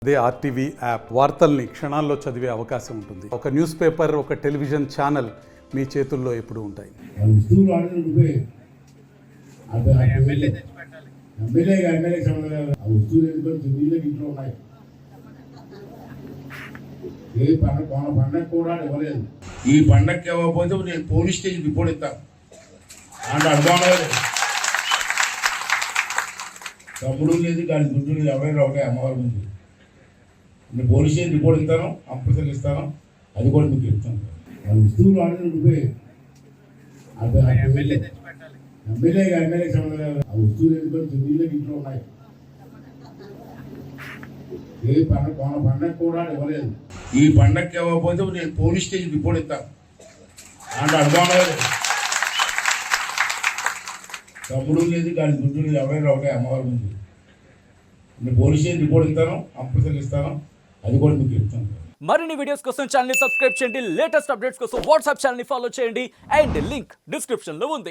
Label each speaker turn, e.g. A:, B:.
A: అదే RTV app వార్తల్ని క్షణాల్లో చదివే అవకాశం ఉంటుంది. ఒక న్యూస్ పేపర్, ఒక టెలివిజన్ ఛానల్ మీ చేతుల్లో ఎప్పుడూ ఉంటాయి.
B: ఈ పండగకి ఇవ్వకపోతే నేను పోలీస్ స్టేషన్ రిపోర్ట్ ఇస్తాను అంటే అనుమానం లేదు. తమ్ముడు లేదు కానీ గుడ్డు లేదు, ఎవరైనా ఒకటే అమ్మవారి ముందు నేను పోలీస్ స్టేషన్ రిపోర్ట్ ఇస్తాను, కంపల్సరీ ఇస్తాను. అది కూడా మీకు చెప్తాను. వస్తువులు ఆడినప్పుడు ఎమ్మెల్యే సంబంధం లేదు. ఆ వస్తువులు ఎందుకంటే 9 ఇంట్లో ఉన్నాయి. ఏ పండగ కూడా ఇవ్వలేదు. ఈ పండగకి ఇవ్వకపోతే నేను పోలీస్ స్టేషన్ రిపోర్ట్ ఇస్తాను అంటే అనుమానం లేదు. తమ్ముడు లేదు కానీ గుడ్డు లేదు, ఎవరైనా ఒకటే అమ్మవారి ముందు నేను పోలీస్ స్టేషన్ రిపోర్ట్ ఇస్తాను, కంపల్సరీ ఇస్తాను. అది కూడా మీకు చెప్తాను.
C: మరిన్ని వీడియోస్ కోసం ఛానల్ ని సబ్స్క్రైబ్ చేయండి. లేటెస్ట్ అప్డేట్స్ కోసం వాట్సాప్ ఛానల్ ని ఫాలో చేయండి. అండ్ లింక్ డిస్క్రిప్షన్ లో ఉంది.